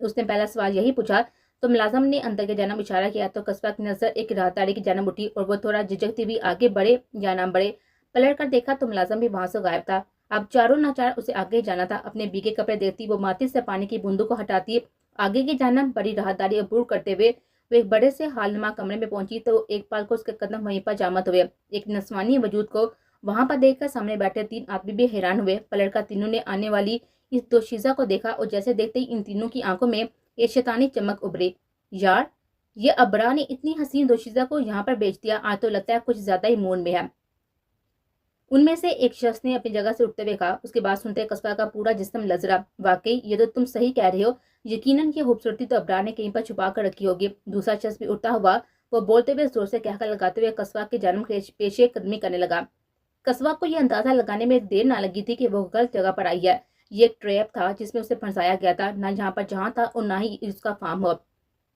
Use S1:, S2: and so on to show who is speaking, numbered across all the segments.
S1: اس نے پہلا سوال یہی پوچھا تو ملازم نے اندر کی جانب اشارہ کیا تو قصبہ کی نظر ایک راہداری کی جانب اٹھی اور وہ تھوڑا جھجکتی ہوئی آگے بڑھے یا نہ بڑھے۔ پلٹ کر دیکھا تو ملازم بھی وہاں سے غائب تھا۔ اب چاروں ناچار اسے آگے جانا تھا۔ اپنے بھیگے کپڑے دیکھتی وہ ماتھے سے پانی کی بوندوں کو ہٹاتی آگے کی جانب بڑی راہداری عبور کرتے ہوئے وہ ایک بڑے سے حال نما کمرے میں پہنچی تو ایک پال کو اس کے قدم وہیں پر جامد ہوئے۔ ایک نسوانی وجود کو وہاں پر دیکھ کر سامنے بیٹھے 3 آدمی بھی حیران ہوئے۔ پلٹ کر تینوں نے آنے والی اس دوشیزہ کو دیکھا اور جیسے دیکھتے ہی ان تینوں کی آنکھوں میں ایک شیطانی چمک ابھری۔ یار، یہ ابرا نے اتنی حسین دوشیزہ کو یہاں پر بیچ دیا، آج تو لگتا ہے کچھ زیادہ ہی موڈ میں ہے۔ ان میں سے ایک شخص نے اپنی جگہ سے اٹھتے ہوئے کہا۔ اس کے بعد سنتے قصبہ کا پورا جسم لرزا۔ واقعی یہ تو تم صحیح کہہ رہے ہو، یقیناً یہ خوبصورتی تو ابرار نے کہیں پر چھپا کر رکھی ہوگی۔ دوسرا شخص بھی اٹھتا ہوا وہ بولتے ہوئے زور سے کہہ لگاتے ہوئے قصبہ کی جانب پیش قدمی کرنے لگا۔ قصبہ کو یہ اندازہ لگانے میں دیر نہ لگی تھی کہ وہ غلط جگہ پر آئی ہے۔ یہ ایک ٹریپ تھا جس میں اسے پھنسایا گیا تھا، نہ یہاں پر جہاں تھا اور نہ ہی اس کا فارم ہاؤس۔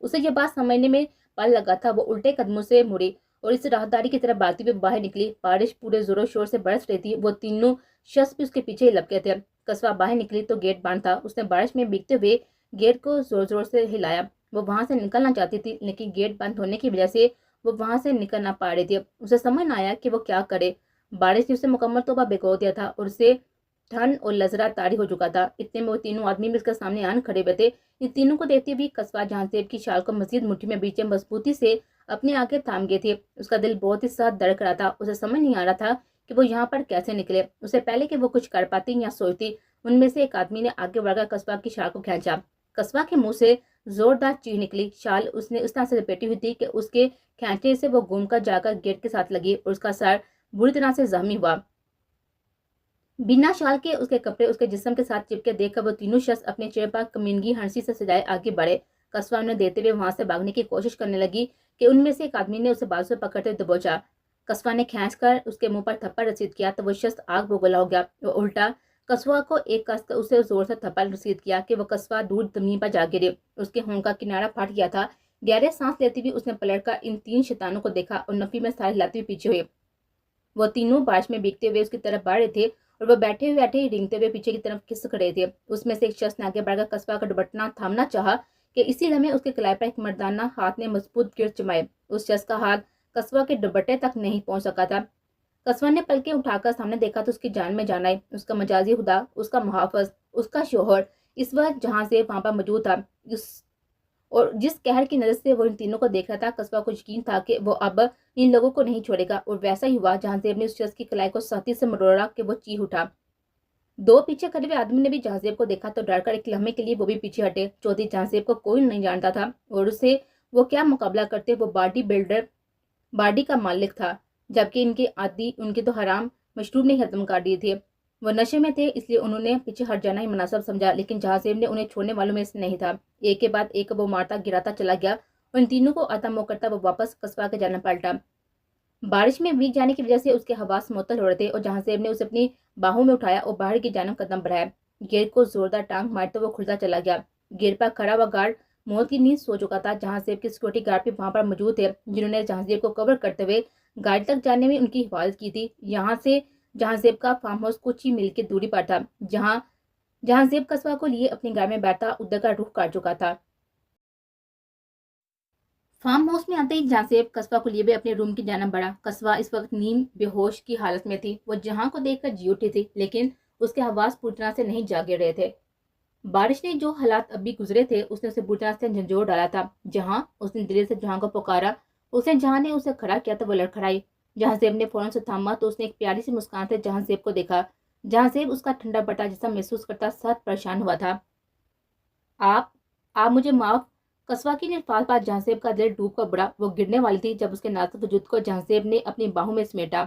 S1: اسے یہ بات سمجھنے میں پل لگا تھا۔ وہ الٹے قدموں سے مڑی اور اس راہداری کی طرف بھاگتے ہوئے باہر نکلی۔ بارش پورے زور و شور سے برس رہی تھی۔ وہ تینوں شخص بھی اس کے پیچھے ہی لپکے تھے۔ قصبہ باہر نکلی تو گیٹ بند تھا۔ اس نے بارش میں بھیگتے ہوئے گیٹ کو زور زور سے ہلایا۔ وہ وہاں سے نکلنا چاہتی تھی لیکن گیٹ بند ہونے کی وجہ سے وہ وہاں سے نکل نہ پا رہی تھی۔ اسے سمجھ نہ آیا کہ وہ کیا کرے۔ بارش نے اسے مکمل طور پر بھگو دیا تھا اور اسے ٹھنڈ اور لرزا طاری ہو چکا تھا۔ اتنے میں وہ تینوں آدمی بھی اس کے سامنے آن کھڑے ہوئے تھے۔ ان تینوں کو دیکھتے ہوئے قصبہ جہاں زیب کی شال کو مزید مٹھی میں بیچے مضبوطی سے اپنے آگے تھام گئی تھی۔ اس کا دل بہت ہی سخت دھڑک رہا تھا۔ اسے سمجھ نہیں آ رہا تھا کہ وہ یہاں پر کیسے نکلے۔ اسے پہلے کہ وہ کچھ کر پاتی یا سوچتی، ان میں سے ایک آدمی نے آگے بڑھ کر قصبہ کی شال کو کھینچا۔ قصبہ کے منہ سے زوردار چیخ نکلی۔ شال اس نے اس طرح سے لپیٹی ہوئی تھی کہ اس کے کھینچنے سے وہ گھوم کر جا کر گیٹ کے ساتھ لگی اور اس کا سر بری طرح سے زخمی ہوا۔ بنا شال کے اس کے کپڑے اس کے جسم کے ساتھ چپکے دیکھ کر وہ تینوں شخص اپنے چہرے پر کمینگی ہنسی سے سجائے آگے بڑھے۔ قصبہ انہیں دیتے ہوئے وہاں سے بھاگنے کی کوشش کرنے لگی کہ ان میں سے ایک آدمی نے اسے بازو سے پکڑتے دبوچا۔ قصبہ نے کھینچ کر اس کے منہ پر تھپڑ رسید کیا تو وہ شخص آگ بگولا ہو گیا۔ وہ الٹا قصبہ کو ایک کس کر اسے زور سے تھپڑ رسید کیا کہ وہ قصبہ دور زمین پر جا گرے۔ اس کے ہونٹ کا کنارہ پھٹ گیا تھا۔ گہرے سانس لیتی ہوئی اس نے پلٹ کر ان 3 شیطانوں کو دیکھا اور نفی میں سر ہلاتے ہوئے پیچھے ہوئے۔ وہ تینوں بارش میں بھیگتے ہوئے اس کی طرف بڑھ رہے تھے اور وہ بیٹھے ہی رینگتے ہوئے پیچھے کی طرف کھسک رہے تھے۔ اس میں سے ایک شخص نے آگے بڑھ کر قصبہ کا دوپٹہ تھامنا چاہا کہ اسی لمحے اس کے کلائی پر ایک مردانہ ہاتھ نے مضبوط گرد جمائے۔ اس شخص کا ہاتھ قصبہ کے دوپٹے تک نہیں پہنچ سکا تھا۔ قصبہ نے پلکیں اٹھا کر سامنے دیکھا تو اس کی جان میں جان آئی۔ اس کا مجازی خدا، اس کا محافظ، اس کا شوہر اس وقت جہاں سے وہاں پر موجود تھا اور جس قہر کی نظر سے وہ ان تینوں کو دیکھ رہا تھا، قصبہ کو یقین تھا کہ وہ اب ان لوگوں کو نہیں چھوڑے گا۔ اور ویسا ہی ہوا۔ جہاں زیب نے اس شخص کی کلائی کو سختی سے مروڑا کہ وہ چیخ اٹھا۔ 2 پیچھے کھڑے ہوئے آدمی نے بھی جہاں زیب کو دیکھا تو ڈر کر ایک لمحے کے لیے وہ بھی پیچھے ہٹے۔ چودھری جہاں زیب کو کوئی نہیں جانتا تھا اور اسے وہ کیا مقابلہ کرتے۔ وہ باڈی کا مالک تھا، جبکہ ان کے تو حرام مشروب نے ختم کر دیے تھے۔ وہ نشے میں تھے، اس لیے انہوں نے پیچھے ہٹ جانا ہی مناسب سمجھا، لیکن جہاں زیب نے انہیں چھوڑنے والوں میں سے نہیں تھا۔ ایک کے بعد ایک وہ مارتا گراتا چلا گیا اور ان تینوں کو آتا منہ کرتا وہ واپس قصبہ کے جانا پلٹا۔ بارش میں بھیگ جانے کی وجہ سے اس کے حواس معطل ہو رہے تھے اور جہاں زیب نے اسے اپنی باہوں میں اٹھایا اور باہر کی جانب قدم بڑھایا۔ گیٹ کو زوردار ٹانگ مارتے وہ کھلتا چلا گیا۔ گیٹ پر کھڑا ہوا گارڈ موت کی نیند سو چکا تھا۔ جہاں زیب کے سیکورٹی گارڈ بھی وہاں پر موجود تھے جنہوں نے جہاں زیب کو کور کرتے ہوئے گاڑی تک جانے میں ان کی حفاظت کی تھی۔ یہاں سے جہاں زیب کا فارم ہاؤس کچھ ہی میل کی دوری پر تھا۔ جہاں زیب قصبہ کو لیے اپنی گاڑی میں بیٹھا ادھر کا رخ کر چکا تھا۔ فارم ہاؤس میں آتے ہی جہاں زیب قصبہ کو لیے بھی اپنے روم کی جانب بڑھا۔ قصبہ اس وقت نیم بے ہوش کی حالت میں تھی۔ وہ جہاں کو دیکھ کر جی اٹھی تھی لیکن اس کے حواس پوری طرح سے نہیں جاگے رہے تھے۔ بارش نے جو حالات ابھی گزرے تھے اس نے اسے بری طرح سے جھنجھوڑ ڈالا تھا۔ جہاں اس نے دل سے جہاں کو پکارا، اس نے جہاں نے اسے کھڑا کیا تو وہ لڑکھڑائی۔ جہاں زیب نے فوراً سے تھاما تو اس نے ایک پیاری سی مسکان سے جہاں زیب کو دیکھا۔ جہاں زیب اس کا ٹھنڈا بٹا جسم محسوس کرتا سخت پریشان ہوا تھا۔ آپ مجھے معاف۔ قصبہ کی الفاظ پر جہاں زیب کا دل ڈوب کر بڑھا۔ وہ گرنے والی تھی جب اس کے نازک وجود کو جہاں زیب نے اپنی باہوں میں سمیٹا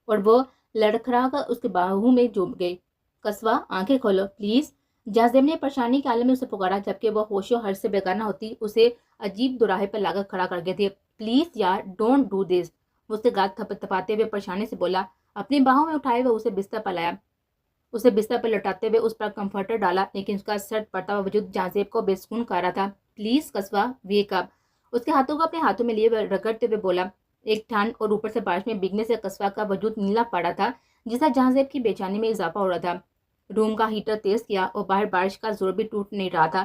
S1: اور وہ لڑکھڑا کر اس کے باہوں میں جھوم گئی۔ قصبہ، آنکھیں کھولو پلیز۔ جہاں زیب نے پریشانی کے عالم میں اسے پکارا جبکہ وہ ہوش و حرص سے بیگانہ ہوتی اسے عجیب دوراہے پر لا کر کھڑا کر گئے تھے۔ پلیز یار، ڈونٹ ڈو دس۔ وہ اسے گال تھپاتے ہوئے پریشانی سے بولا۔ اپنی باہوں میں اٹھائے ہوئے اسے بستر پر لایا۔ اسے بستر پر لٹاتے ہوئے اس پر کمفرٹر ڈالا لیکن اس کا سرد پڑتا ہوا وجود جہاں زیب کو بے سکون کر رہا تھا۔ پلیز قصبہ، ویک اپ۔ اس کے ہاتھوں کو اپنے ہاتھوں میں لیے رگڑتے ہوئے بولا۔ ایک ٹھنڈ اور اوپر سے بارش میں بھیگنے سے قصبہ کا وجود نیلا پڑا تھا جس سے جہاں زیب کی بے چینی میں اضافہ ہو رہا تھا۔ روم کا ہیٹر تیز کیا اور باہر بارش کا زور بھی ٹوٹ نہیں رہا تھا۔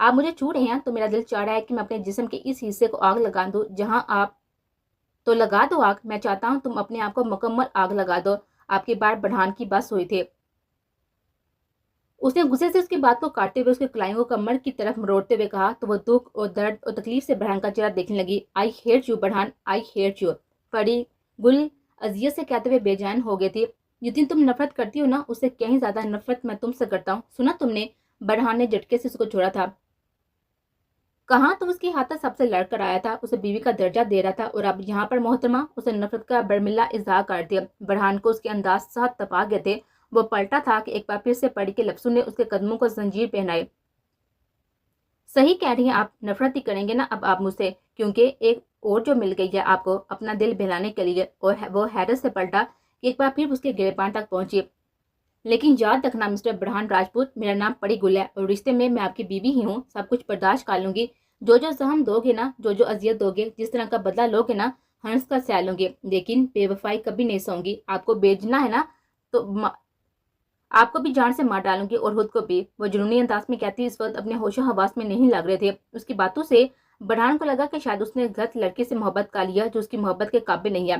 S1: آپ مجھے چھو رہے ہیں تو میرا دل چاہ رہا ہے کہ میں اپنے جسم کے اس حصے کو آگ لگا دوں جہاں آپ تو لگا دو آگ. میں چاہتا ہوں تم اپنے آپ کو مکمل آگ لگا دو. آپ کی بات بڑھان کی بس ہوئی تھی. اس نے غصے سے اس کی بات کو کاٹتے ہوئے اس کے کلائنٹ کو کمر کی طرف مروڑتے ہوئے کہا تو وہ دکھ اور درد اور تکلیف سے بڑھان کا چہرہ دیکھنے لگی. I hate you Burhan, I hate you. Pari Gul اذیت سے کہتے ہوئے بے جان ہو گئی تھی. جتنی تم نفرت کرتی ہو نا اس سے کہیں زیادہ نفرت میں تم سے کرتا ہوں. سنا تم نے؟ بڑھان نے جھٹکے سے اس کو چھوڑا تھا. کہاں تو اس کی ہاتھ سب سے لڑ کر آیا تھا, اسے بیوی کا درجہ دے رہا تھا اور اب یہاں پر محترمہ اسے نفرت کا برملا اظہار کر دیا. بڑھان کو اس کے انداز ساتھ تپا گئے تھے. وہ پلٹا تھا کہ ایک بار پھر سے پری کے لفظوں نے اس کے قدموں کو زنجیر پہنائے. صحیح کہہ رہی ہیں آپ, نفرت ہی کریں گے نا اب آپ مجھ سے, کیونکہ ایک اور جو مل گئی ہے آپ کو اپنا دل بہلانے کے لیے. اور وہ حیرت سے پلٹا کہ ایک بار پھر اس کے گریبان تک پہنچی. لیکن یاد رکھنا مسٹر بڑھان راجپوت, میرا نام پری گل ہے اور رشتے میں آپ کی بیوی ہی ہوں. سب کچھ برداشت کر لوں گی. جو زخم دو گے نا, جو اذیت دو گے, جس طرح کا بدلہ لو گے نا, ہنس کا سہ لوں گے. لیکن بے وفائی کبھی نہیں سہوں گی. آپ کو بیچنا ہے نا تو آپ کو بھی جان سے مار ڈالوں گی اور خود کو بھی. وہ جنونی انداز میں کہتی اس وقت اپنے ہوش و حواس میں نہیں لگ رہے تھے. اس کی باتوں سے بڑھان کو لگا کہ شاید اس نے غلط لڑکے سے محبت کر لیا جو اس کی محبت کے قابل نہیں ہے.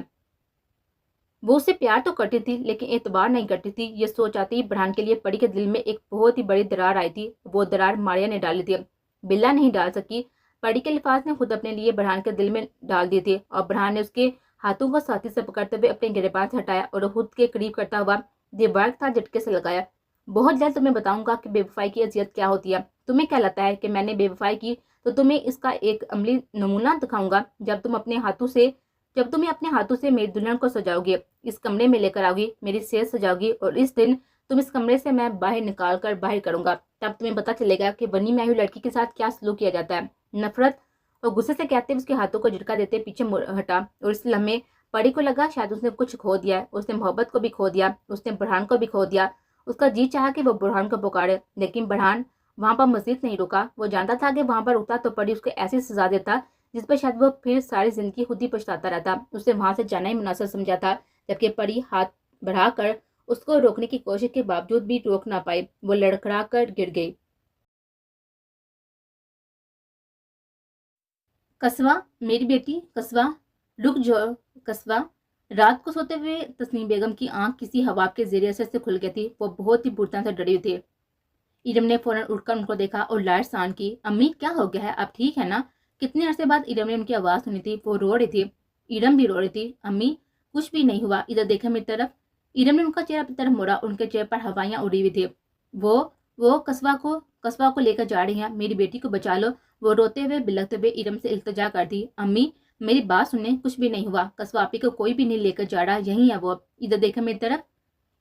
S1: وہ اسے پیار تو کرتی تھی لیکن اعتبار نہیں کرتی تھی. یہ سوچ آتی بڑھان کے لیے پری کے دل میں ایک بہت ہی بڑی درار آئی تھی. وہ درار ماریا نے ڈالی تھی, بلا نہیں ڈال سکی. پری کے الفاظ نے خود اپنے لیے بڑھان کے دل میں ڈال دی تھی اور بڑھان نے اس کے ہاتھوں کو ساتھی سے پکڑتے ہوئے اپنے گریبان سے ہٹایا اور خود کے قریب کرتا ہوا دیوار تھا جھٹکے سے لگایا. بہت جلد تمہیں بتاؤں گا کہ بے وفائی کی اذیت کیا ہوتی ہے. تمہیں کیا لگتا ہے کہ میں نے بے وفائی کی تو تمہیں اس کا ایک عملی نمونہ دکھاؤں گا جب تمہیں اپنے ہاتھوں سے میری دلہن کو سجاؤ گے, اس کمرے میں لے کر آؤ گی, میری صحت سجاؤ گی اور اس دن تم اس کمرے سے میں باہر نکال کر باہر کروں گا. تب تمہیں پتہ چلے گا کہ بنی میں ہوئی لڑکی کے ساتھ کیا سلوک کیا جاتا ہے. نفرت اور غصے سے کہتے اس کے ہاتھوں کو جھٹکا دیتے پیچھے ہٹا اور اس لمحے پری کو لگا شاید اس نے کچھ کھو دیا ہے. اس نے محبت کو بھی کھو دیا, اس نے بڑھان کو بھی کھو دیا. اس کا جی چاہا کہ وہ بڑھان کو پکارے لیکن بڑھان وہاں پر مزید نہیں رکا. وہ جانتا تھا کہ وہاں پر رکتا تو پری اس کو ایسی سزا دیتا جس پر شاید وہ پھر ساری زندگی خود ہی پچھتاتا رہتا. اسے وہاں سے جانا ہی مناسب سمجھا تھا جبکہ پری ہاتھ بڑھا کر اس کو روکنے کی کوشش کے باوجود بھی روک نہ پائی. وہ لڑکھڑا کر گر گئی. قصوہ, میری بیٹی قصوہ, رک جاؤ قصوہ. رات کو سوتے ہوئے تسنیم بیگم کی آنکھ کسی ہوا کے زیر اثر سے کھل گئی تھی. وہ بہت ہی بری طرح سے ڈری ہوئی تھی. ارم نے فوراً اٹھ کر ان کو دیکھا اور لائٹ آن کی. امی کیا ہو گیا ہے, اب ٹھیک ہے نا؟ کتنے عرصے بعد ارم نے ان کی آواز سنی تھی. وہ رو رہی تھی. ارم بھی رو رہی تھی. امی کچھ بھی نہیں ہوا, ادھر دیکھا میری طرف. ارم نے ان کا چہرہ اپنی طرف موڑا. ان کے چہرے پر ہوائیاں اڑی ہوئی تھی. وہ قصوہ کو لے کر جا رہی ہیں, میری بیٹی کو بچا لو. وہ روتے ہوئے بلکتے ہوئے ارم سے التجا کرتی. امی میری بات سنیں, کچھ بھی نہیں ہوا. قصوہ آپی کو کوئی بھی نہیں لے کر جا رہا, یہی ہے وہ. ادھر دیکھا میری طرف.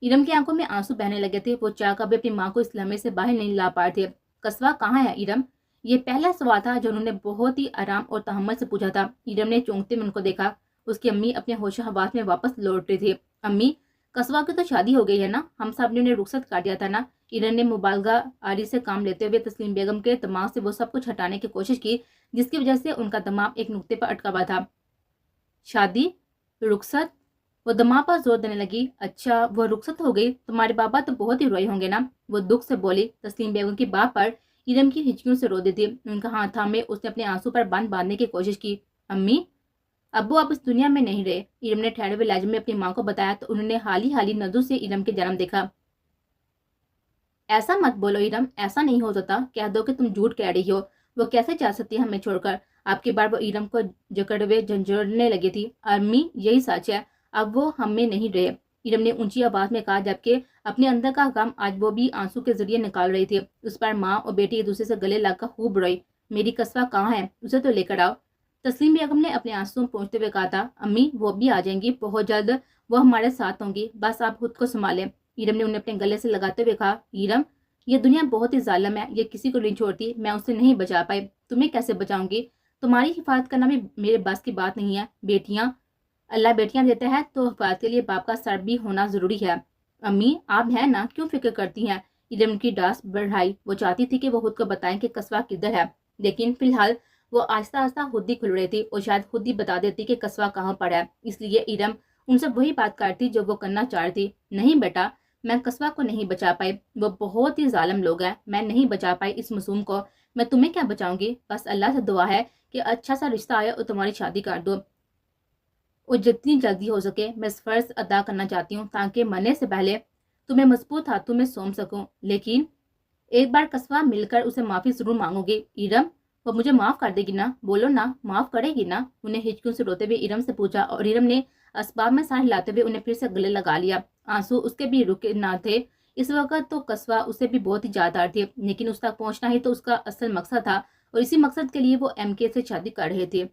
S1: ارم کی آنکھوں میں آنسو بہنے لگے تھے. وہ چاہ کر بھی اپنی ماں کو اس لمحے سے باہر نہیں لا پائے تھے. قصوہ کہاں ہے ارم؟ یہ پہلا سوال تھا جو انہوں نے بہت ہی آرام اور تحمل سے پوچھا تھا. ارم نے چونکتے میں ان کو دیکھا. اس کی امی اپنے ہوش و حواس میں واپس لوٹ رہی تھی. امی قصوہ کی تو شادی ہو گئی ہے نا, ہم سب نے انہیں رخصت کر دیا تھا نا. ارم نے مبالغہ آری سے کام لیتے ہوئے تسلیم بیگم کے دماغ سے وہ سب کچھ ہٹانے کی کوشش کی جس کی وجہ سے ان کا دماغ ایک نقطے پر اٹکا ہوا تھا. شادی, رخصت. وہ دماغ پر زور دینے لگی. اچھا وہ رخصت ہو گئی, تمہارے بابا تو بہت ہی روئے ہوں گے نا. وہ دکھ سے بولی. تسلیم بیگم کی بات پر ارم کی ہچکیوں سے رو دی تھی. ان کا ہاتھ تھامے اس نے اپنے آنسو پر بند باندھنے کی کوشش کی. امی ابو اب اس دنیا میں نہیں رہے, ارم نے ٹھہرے ہوئے لہجے میں اپنی ماں کو بتایا تو انہوں نے حالی نظروں سے ارم کے جنم دیکھا. ایسا مت بولو ارم, ایسا نہیں ہو سکتا. کہہ دو کہ تم جھوٹ کہہ رہی ہو. وہ کیسے جا سکتی ہے ہمیں چھوڑ کر؟ آپ کی بار وہ ارم کو جکڑ ہوئے جھنجھوڑنے لگی تھی. امی یہی سچ ہے, اب وہ ہم میں نہیں رہے, ارم نے اونچی آواز میں کہا جبکہ اپنے اندر کا غم آج وہ بھی آنسو کے ذریعے نکال رہی تھی. اس پر ماں اور بیٹی ایک دوسرے سے گلے لگ کر خوب روئی. میری قصوہ کہاں ہے, اسے تو لے کر آؤ. تسلیم بیگم نے اپنے آنسو پہنچتے ہوئے کہا تھا. امی وہ بھی آ جائیں گی بہت جلد, وہ ہمارے ساتھ ہوں گی, بس آپ خود کو سنبھالیں. ارم نے انہیں اپنے گلے سے لگاتے ہوئے کہا. ارم یہ دنیا بہت ہی ظالم ہے, یہ کسی کو نہیں چھوڑتی. میں اسے نہیں بچا پائی, تمہیں کیسے بچاؤں گی؟ تمہاری حفاظت کرنا بھی میرے بس کی بات نہیں ہے. بیٹیاں, اللہ بیٹیاں دیتا ہے تو حفاظت کے لیے باپ کا سر بھی ہونا ضروری ہے. امی آپ ہیں نا, کیوں فکر کرتی ہیں؟ ارم کی ڈاس بڑھائی. وہ چاہتی تھی کہ وہ خود کو بتائیں کہ قصوہ کدھر ہے, لیکن فی الحال وہ آہستہ آہستہ خود ہی کھل رہی تھی اور شاید خود ہی بتا دیتی کہ قصوہ کہاں پر ہے. اس لیے ارم ان سے وہی بات کرتی جو وہ کرنا چاہ رہی تھی. نہیں بیٹا, میں قصوہ کو نہیں بچا پائی, وہ بہت ہی ظالم لوگ ہیں, میں نہیں بچا پائی اس معصوم کو. میں تمہیں کیا بچاؤں گی، بس اللہ سے دعا ہے کہ اچھا سا رشتہ آیا اور تمہاری شادی کر دو، اور جتنی جلدی ہو سکے میں اس فرض ادا کرنا چاہتی ہوں تاکہ مرنے سے پہلے تمہیں مضبوط ہاتھوں میں سونپ سکوں، لیکن ایک بار قصبہ مل کر اسے معافی ضرور مانگو گی۔ ارم، وہ مجھے معاف کر دے گی نا؟ بولو نا، معاف کرے گی نا؟ انہیں ہچکیوں سے روتے ہوئے ارم سے پوچھا، اور ارم نے اسباب میں سر ہلاتے ہوئے انہیں پھر سے گلے لگا لیا۔ آنسو اس کے بھی رکے نہ تھے۔ اس وقت تو قصبہ اسے بھی بہت ہی یاد آ رہی تھی، لیکن اس تک پہنچنا ہی تو اس کا اصل مقصد تھا، اور اسی مقصد کے لیے وہ ایم کے سے شادی کر رہے تھے۔